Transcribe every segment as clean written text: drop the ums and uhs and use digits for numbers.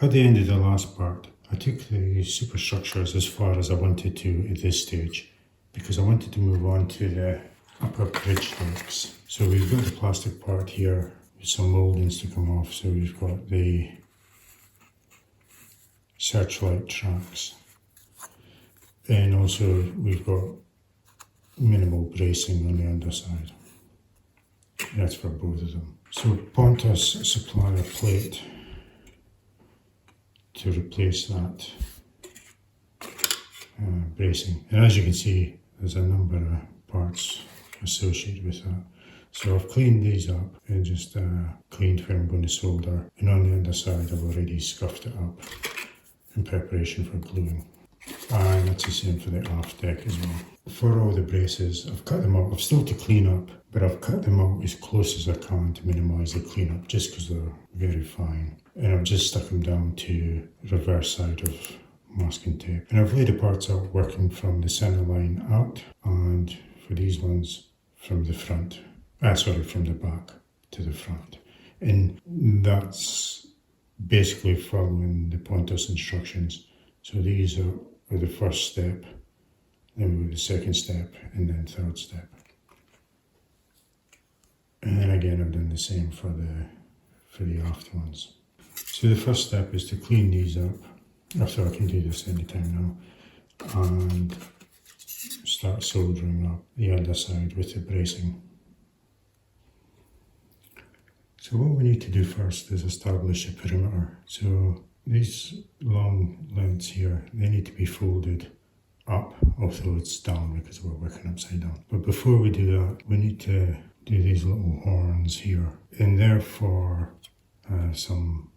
At the end of the last part, I took the superstructures as far as I wanted to at this stage because I wanted to move on to the upper bridge decks. So we've got the plastic part here with some mouldings to come off. So we've got the searchlight tracks, and also we've got minimal bracing on the underside. That's for both of them. So Pontos supply a plate to replace that bracing, and as you can see there's a number of parts associated with that. So I've cleaned these up and just cleaned where I'm going to solder, and on the underside I've already scuffed it up in preparation for gluing, and that's the same for the aft deck as well. For all the braces, I've cut them out. I've still to clean up, but I've cut them out as close as I can to minimise the cleanup, just because they're very fine. And I've just stuck them down to reverse side of masking tape. And I've laid the parts out working from the centre line out, and for these ones from the front, from the back to the front. And that's basically following the Pontos instructions. So these are the first step, then the second step, and then third step. And then again I've done the same for the aft ones. So the first step is to clean these up. So I can do this anytime now, and start soldering up the underside with the bracing. So what we need to do first is establish a perimeter. So these long lengths here, they need to be folded up, although it's down because we're working upside down. But before we do that, we need to do these little horns here, and therefore some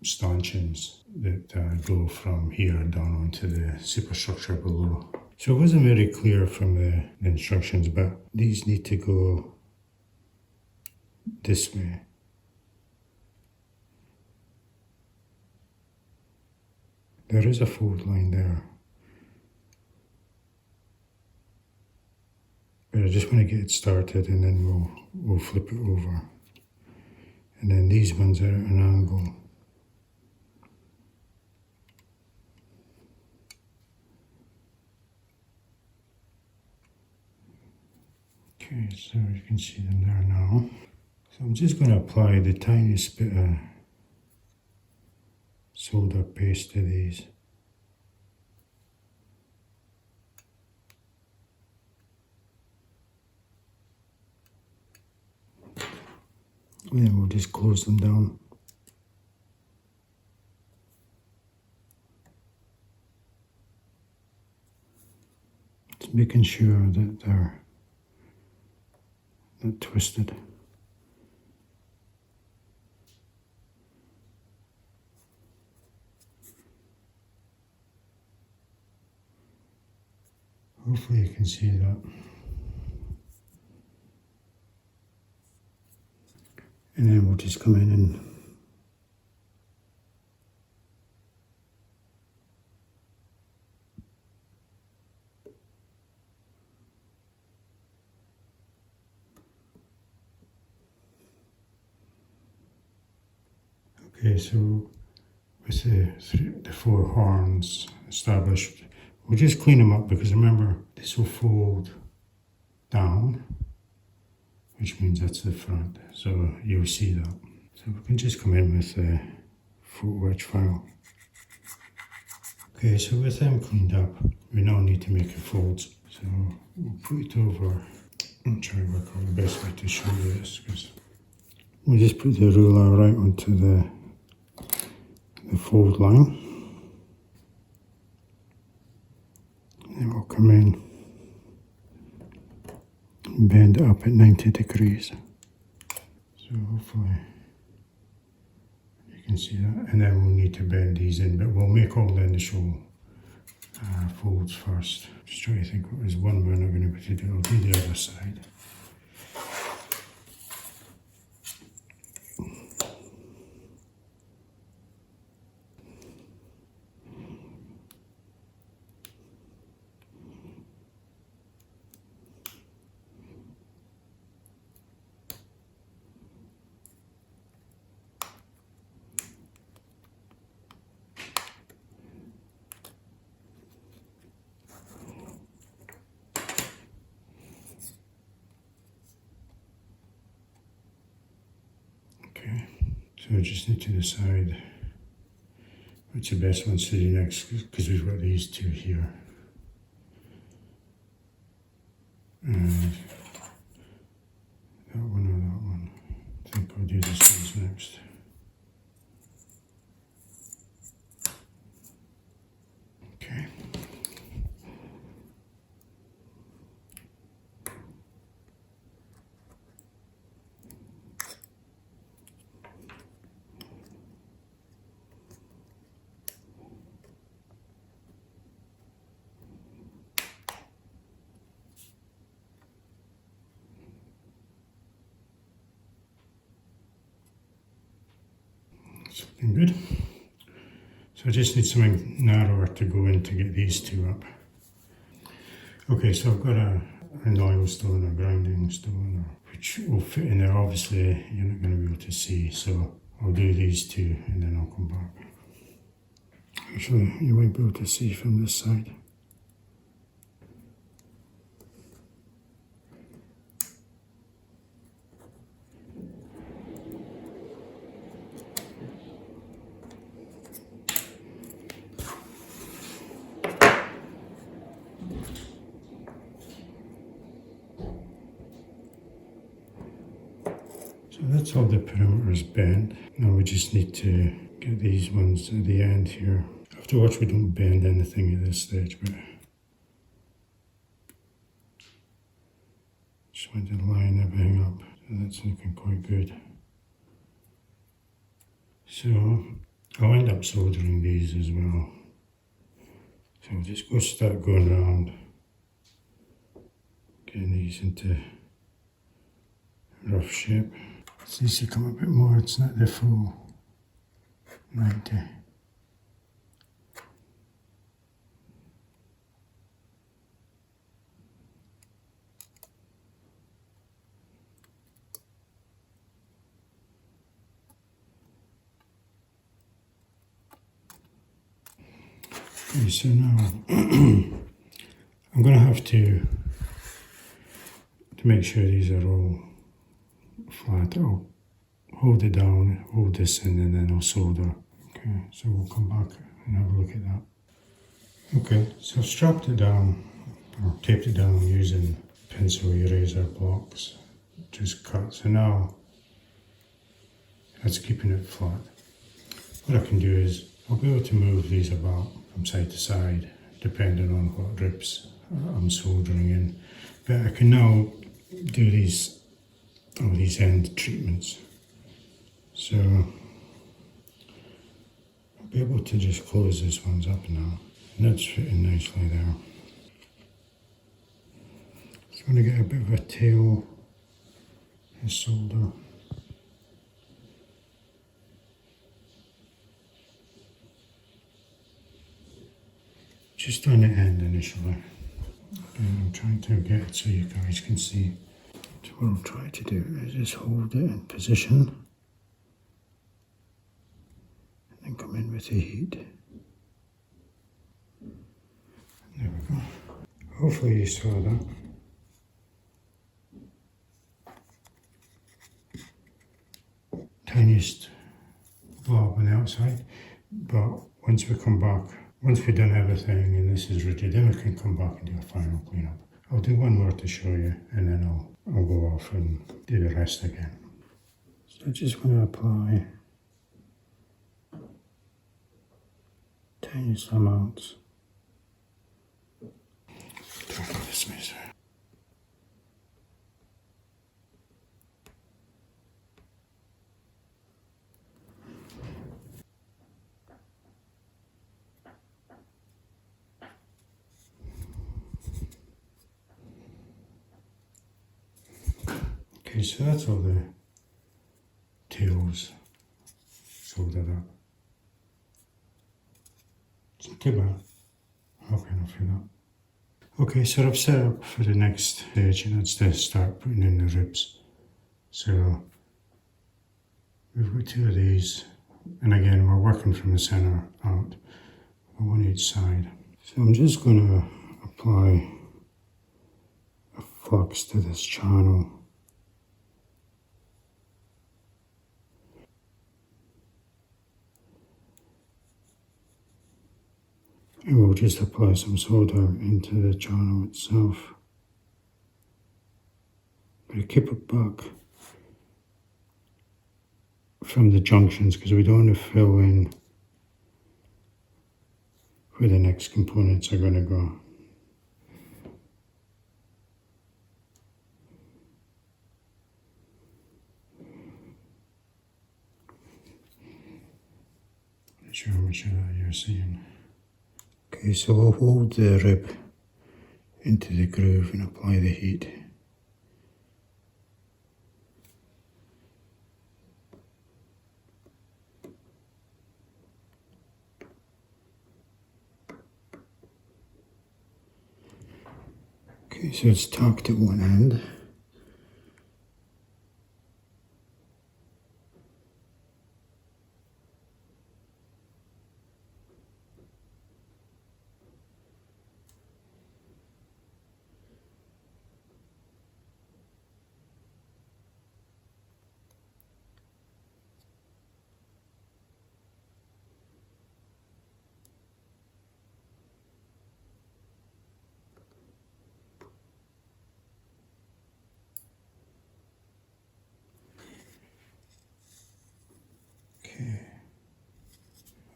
stanchions that go from here down onto the superstructure below. So it wasn't very clear from the instructions, but these need to go this way. There is a fold line there, but I just want to get it started, and then we'll flip it over. And then these ones are at an angle. Okay, so you can see them there now. So I'm just going to apply the tiniest bit of solder paste to these. And then we'll just close them down. Just making sure that they're not twisted. Hopefully you can see that. And then we'll just come in and okay, so with the four horns established, we'll just clean them up, because remember, this will fold down, which means that's the front, so you'll see that. So we can just come in with the foot wedge file. Okay, so with them cleaned up, we now need to make a folds. So we'll put it over. I'll try to work out the best way to show you this, because we'll just put the ruler right onto the fold line. Then we'll come in and bend it up at 90 degrees. So hopefully you can see that. And then we'll need to bend these in, but we'll make all the initial folds first. Just trying to think what was one we're not going to be able to do. I'll do the other side. So I just need to decide which the best ones to do next, because we've got these two here. And that one or that one. I think I'll do this ones next. Okay. Looking good. So I just need something narrower to go in to get these two up. Okay, so I've got an oil stone or grinding stone, which will fit in there. Obviously, you're not going to be able to see, so I'll do these two and then I'll come back. Actually, you might be able to see from this side. So that's all the perimeters bent. Now we just need to get these ones at the end here. Afterwards we don't bend anything at this stage, but just want to line everything up. So that's looking quite good. So I'll end up soldering these as well. So I'll just start going around, getting these into rough shape. It needs to come a bit more, it's not the full 90. Okay, so now I'm going to have to make sure these are all flat. I'll hold it down, hold this in, and then I'll solder. Okay, so we'll come back and have a look at that. Okay, so I've strapped it down, or taped it down using pencil eraser blocks, just cut. So now that's keeping it flat. What I can do is I'll be able to move these about from side to side, depending on what ribs I'm soldering in. But I can now do these end treatments. So I'll be able to just close this ones up now. And that's fitting nicely there. Just want to get a bit of a tail and solder. Just on the end initially. And I'm trying to get it so you guys can see. So what I'm trying to do is just hold it in position and then come in with the heat. There we go. Hopefully you saw that. Tiniest blob on the outside, but once we come back, once we've done everything and this is rigid, then we can come back and do a final cleanup. I'll do one more to show you and then I'll go off and do the rest again. So I just want to apply tiniest amounts. Turn on this measure. Okay, so that's all the tails soldered up. It's not too bad. Okay, enough for that. Okay, so I've set up for the next stage, and that's to start putting in the ribs. So we've got two of these, and again we're working from the centre out, one each side. So I'm just going to apply a flux to this channel. And we'll just apply some solder into the channel itself. But keep it back from the junctions because we don't want to fill in where the next components are going to go. Not sure how much of that you're seeing. Okay, so we'll hold the rib into the groove and apply the heat. Okay, so it's tacked at one end.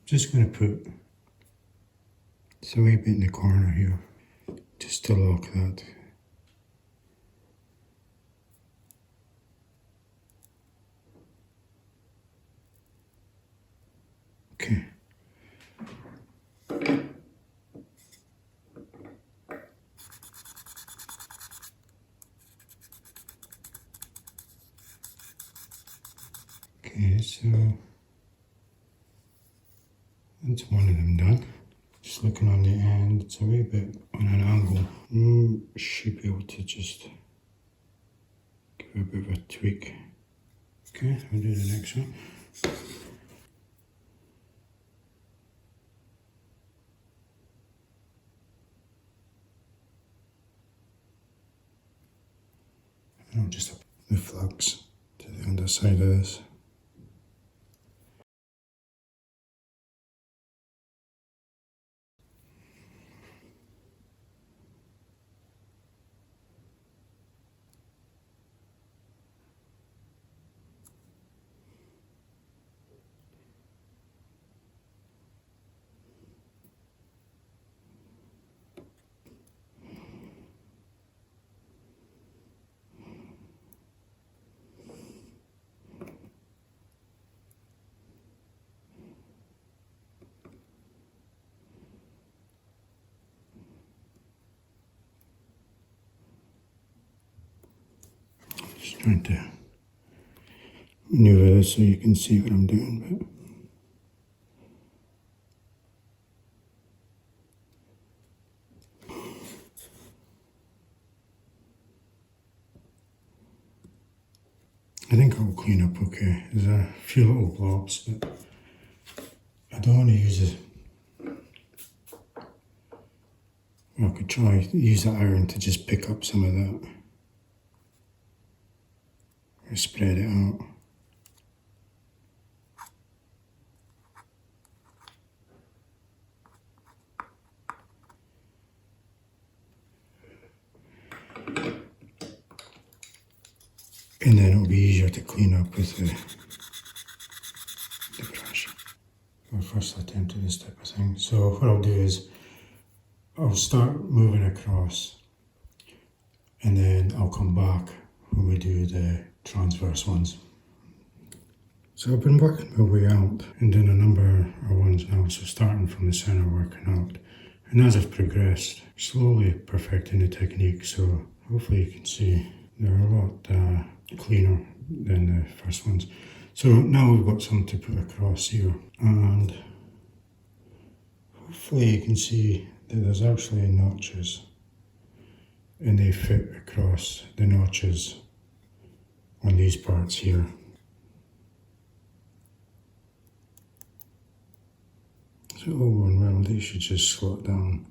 Just going to put a wee bit in the corner here, just to lock that. Okay. Okay, so that's one of them done. Just looking on the end, it's a wee bit on an angle. Should be able to just give it a bit of a tweak. Okay, I'll do the next one. And I'll just apply the flux to the underside of this. Just trying to maneuver this so you can see what I'm doing. But I think it will clean up okay. There's a few little blobs, but I don't want to use it. I could try to use the iron to just pick up some of that. Or spread it out. And then it'll be easier to clean up with the brush. My first attempt at this type of thing. So what I'll do is I'll start moving across and then I'll come back when we do the transverse ones. So I've been working my way out and doing a number of ones now, so starting from the center working out. And as I've progressed, slowly perfecting the technique, so hopefully you can see they're a lot cleaner than the first ones. So now we've got some to put across here, and hopefully you can see that there's actually notches and they fit across the notches on these parts here. So all going well, they should just slot down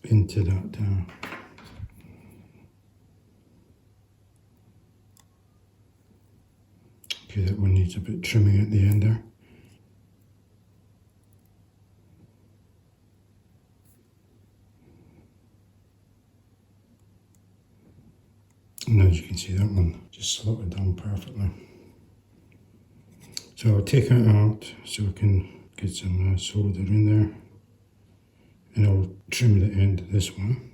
into that okay, that one needs a bit trimming at the end there. And as you can see, that one just slotted down perfectly. So I'll take it out so we can get some solder in there. And I'll trim the end of this one.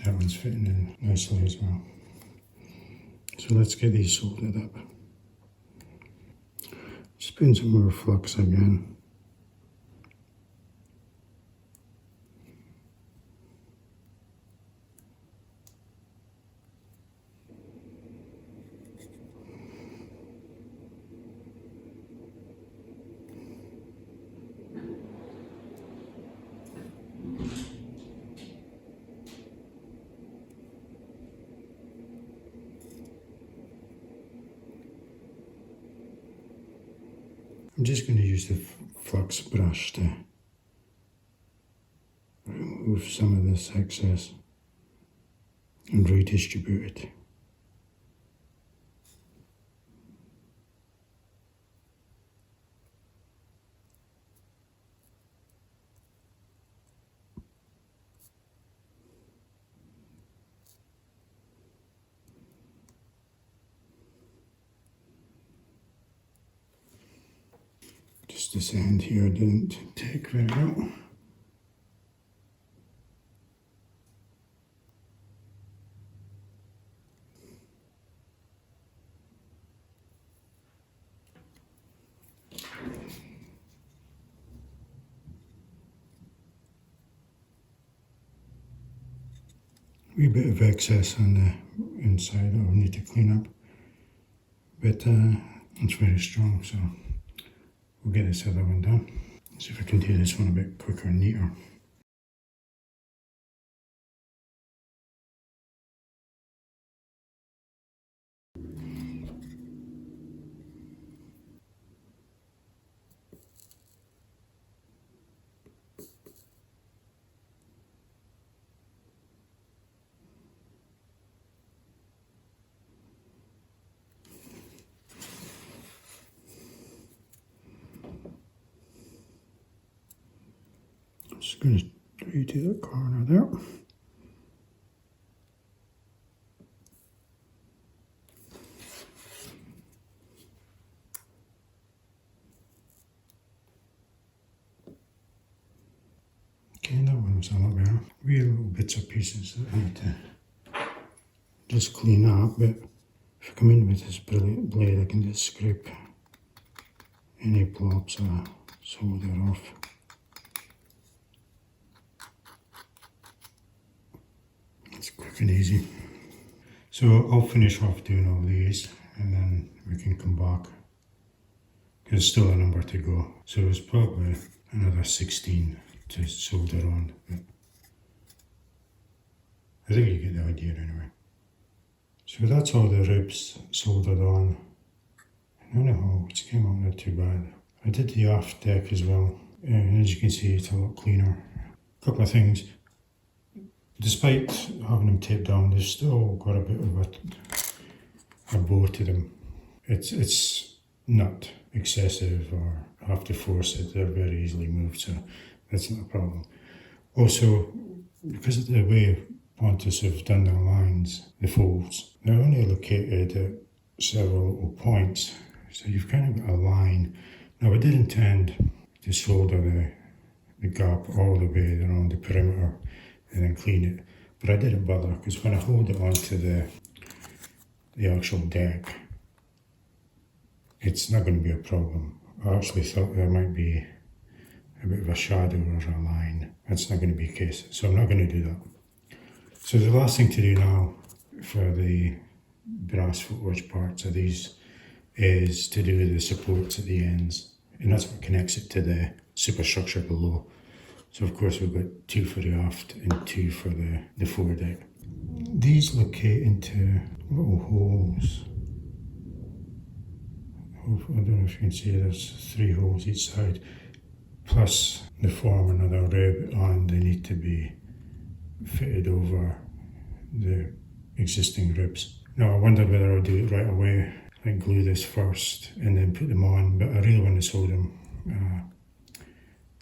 That one's fitting in nicely as well. So let's get these soldered up. Just put in some more flux again. I'm just going to use the flux brush to remove some of this excess and redistribute it. Just this end here didn't take very well. Wee bit of excess on the inside that I'll need to clean up, but it's very strong, so we'll get this other one done. See if I can do this one a bit quicker and neater. Just going to redo that corner there. Okay, that one was a lot better. Wee little bits or pieces that I need to just clean up, but if I come in with this brilliant blade, I can just scrape any blobs of solder off. It's quick and easy. So I'll finish off doing all these and then we can come back. There's still a number to go. So it's probably another 16 to solder on. But I think you get the idea anyway. So that's all the ribs soldered on. And on the hull, which came out not too bad. I did the aft deck as well. And as you can see, it's a lot cleaner. A couple of things. Despite having them taped down, they've still got a bit of a bow to them. It's not excessive or have to force it. They're very easily moved, so that's not a problem. Also, because of the way Pontos have done their lines, the folds, they're only located at several little points. So you've kind of got a line. Now I did intend to solder the gap all the way around the perimeter and then clean it, but I didn't bother because when I hold it onto the actual deck, it's not going to be a problem. I actually thought there might be a bit of a shadow or a line. That's not going to be the case, so I'm not going to do that. So the last thing to do now for the brass footwatch parts of these is to do the supports at the ends, and that's what connects it to the superstructure below. So of course we've got 2 for the aft and 2 for the foredeck. these locate into little holes. I don't know if you can see, there's 3 holes each side, plus they form another rib, and they need to be fitted over the existing ribs. Now I wondered whether I'll do it right away, like glue this first and then put them on, but I really want to solder them.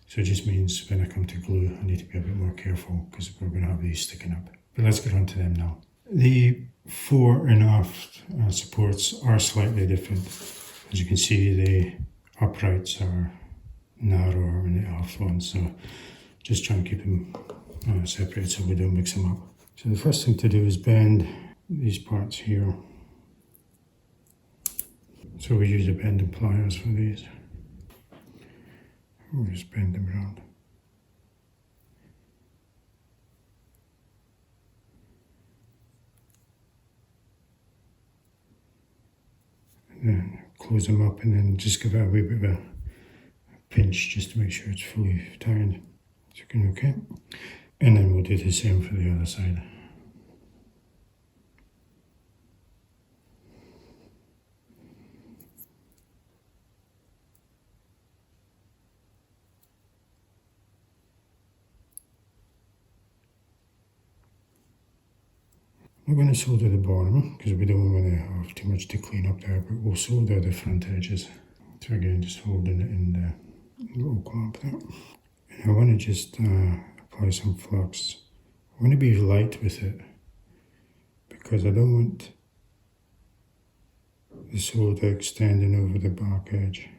So it just means when I come to glue, I need to be a bit more careful because we're going to have these sticking up. But let's get on to them now. The fore and aft supports are slightly different. As you can see, the uprights are narrower than the aft ones, so just try and keep them separated so we don't mix them up. So the first thing to do is bend these parts here. So we use the bending pliers for these. We'll just bend them around. And then close them up and then just give it a wee bit of a pinch just to make sure it's fully tightened. It's looking okay. And then we'll do the same for the other side. We're going to solder the bottom because we don't want to have too much to clean up there, but we'll solder the front edges. So again, just holding it in the little clamp there. And I want to just apply some flux. I want to be light with it because I don't want the solder extending over the back edge.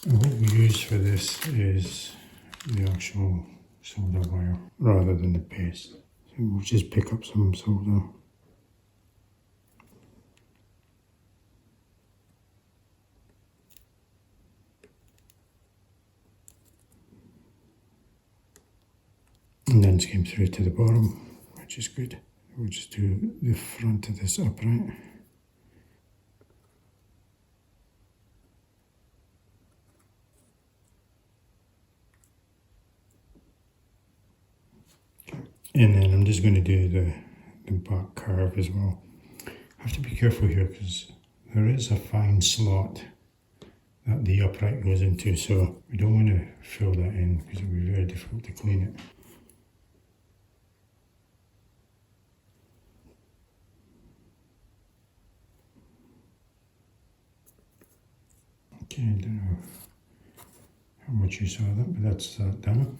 And what we use for this is the actual solder wire rather than the paste. So we'll just pick up some solder. And then came through to the bottom, which is good. We'll just do the front of this upright. And then I'm just going to do the back curve as well. I have to be careful here because there is a fine slot that the upright goes into, so we don't want to fill that in because it will be very difficult to clean it. Okay, I don't know how much you saw that, but that's that done.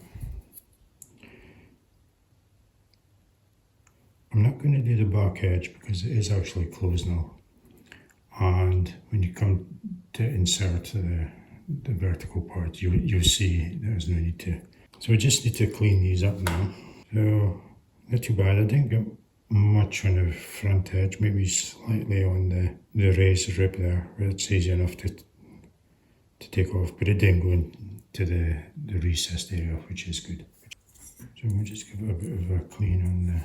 I'm not going to do the back edge because it is actually closed now. And when you come to insert the vertical part, you'll see there's no need to. So we just need to clean these up now. So not too bad. I didn't get much on the front edge, maybe slightly on the raised rib there, where it's easy enough to take off, but it didn't go into the recessed area, which is good. So we'll just give it a bit of a clean on the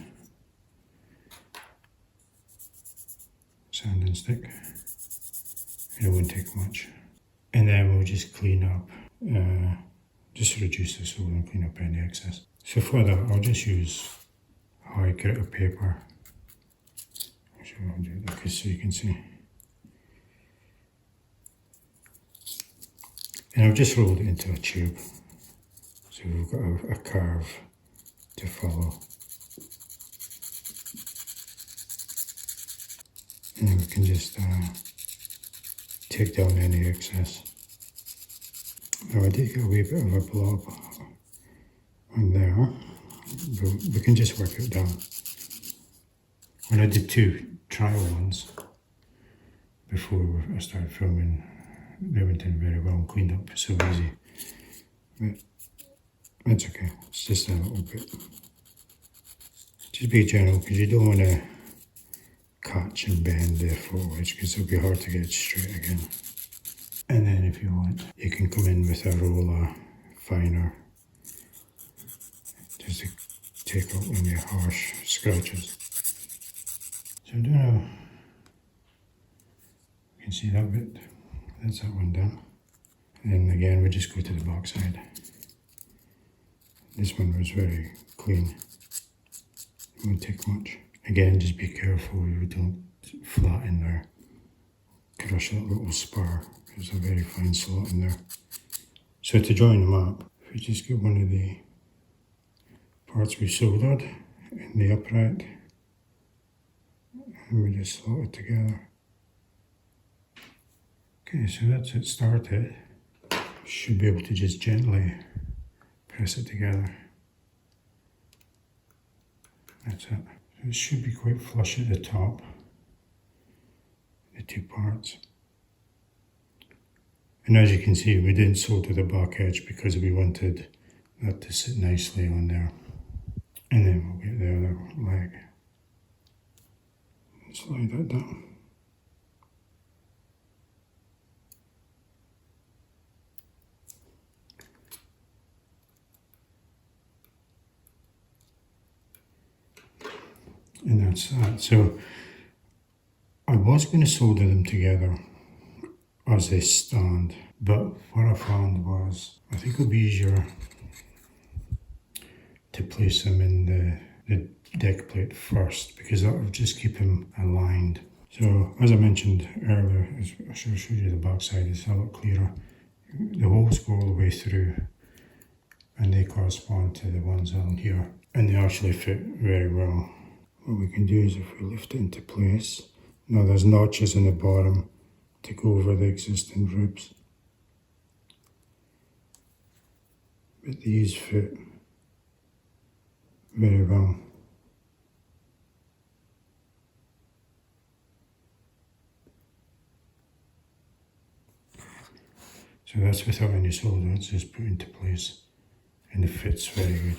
sanding stick. It won't take much. And then we'll just clean up, just reduce the solder and clean up any excess. So for that, I'll just use high grit of paper. Actually, I'll do it like this so you can see. And I've just rolled it into a tube. So we've got a curve to follow. And then we can just take down any excess. Now I did get a wee bit of a blob on there, but we can just work it down. When I did 2 trial ones before I started filming, they went in very well and cleaned up so easy. But that's okay, it's just a little bit. Just be gentle because you don't want to catch and bend the fore edge because it'll be hard to get it straight again. And then if you want, you can come in with a roller finer just to take out any harsh scratches. So I don't know, you can see that bit, that's that one done. And then again we just go to the back side. This one was very clean. won't take much. Again, just be careful you don't flatten or crush that little spar. There's a very fine slot in there. So to join them up, if we just get one of the parts we soldered in the upright, and we just slot it together. Okay, so that's it started. Should be able to just gently press it together. That's it. So it should be quite flush at the top, the two parts. And as you can see, we didn't solder the back edge because we wanted that to sit nicely on there. And then we'll get the other leg. Slide that down. And that's that. So I was going to solder them together as they stand, but what I found was I think it'll be easier to place them in the deck plate first, because that will just keep them aligned. So as I mentioned earlier, I should have showed you the back side, it's a lot clearer. The holes go all the way through and they correspond to the ones on here, and they actually fit very well. What we can do is if we lift it into place, now there's notches in the bottom to go over the existing ribs, but these fit very well. So that's without any solder, it's just put into place and it fits very good.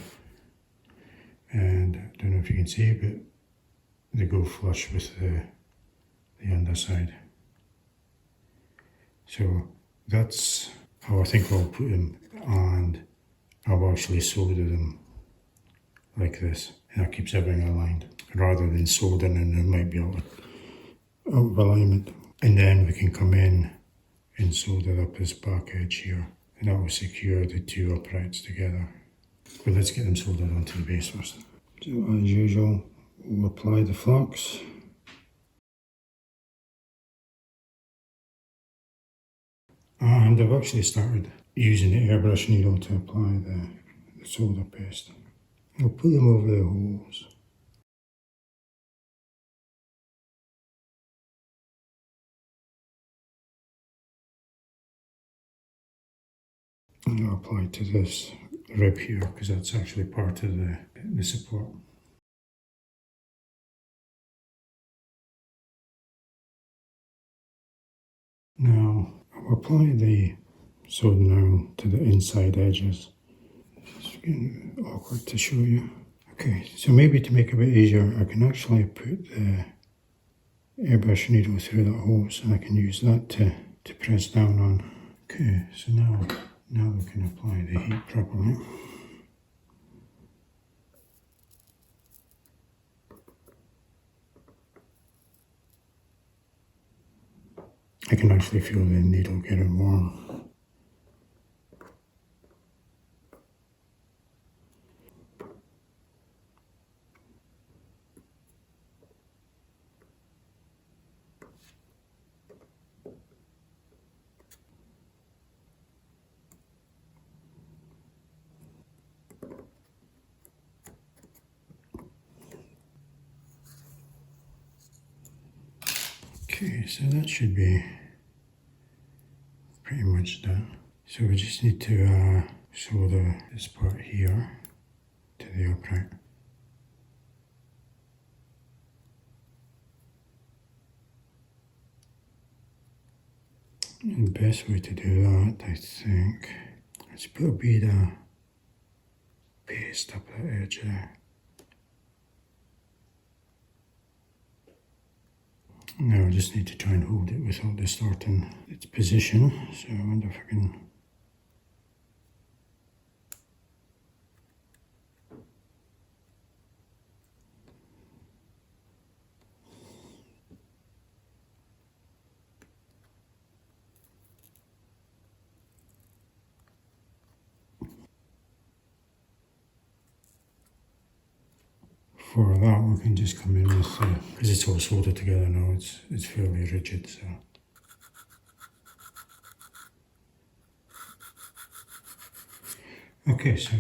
And I don't know if you can see, but they go flush with the underside. So that's how I think I'll put them, and I'll actually solder them like this, and that keeps everything aligned rather than soldering and there might be out of alignment. And then we can come in and solder up this back edge here, and that will secure the two uprights together. But let's get them soldered onto the base first. So as usual, we'll apply the flux. And I've actually started using the airbrush needle to apply the solder paste. I'll put them over the holes. And I'll apply to this rib here because that's actually part of the support. Now I'll apply the soldering to the inside edges. It's getting awkward to show you. Okay, so maybe to make it a bit easier, I can actually put the airbrush needle through that hole, so I can use that to press down on. Okay, so now we can apply the heat properly. I can actually feel the needle getting warm. Okay, so that should be pretty much done. So we just need to solder this part here to the upright. And the best way to do that, I think, is put a bit of paste up that edge there. Now I just need to try and hold it without distorting its position, so I wonder if I can. For that, we can just come in with, because it's all soldered together now, it's fairly rigid, so. Okay, so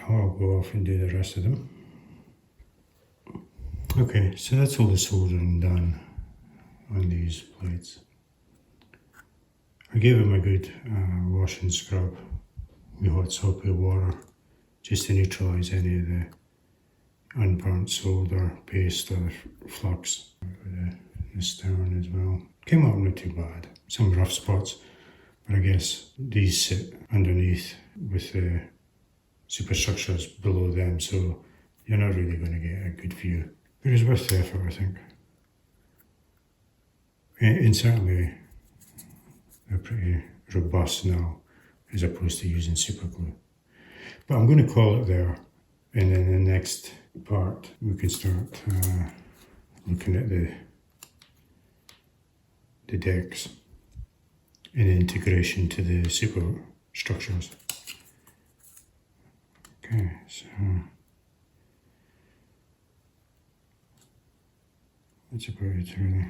I'll go off and do the rest of them. Okay, so that's all the soldering done on these plates. I gave them a good wash and scrub with hot soapy water just to neutralise any of the unburnt solder, paste or flux. The stern as well. Came out not too bad. Some rough spots, but I guess these sit underneath with the superstructures below them, so you're not really going to get a good view. But it's worth the effort, I think. And certainly they're pretty robust now, as opposed to using super glue. But I'm going to call it there, and then in the next part we can start looking at the decks and the integration to the superstructures. Okay, so that's about it really.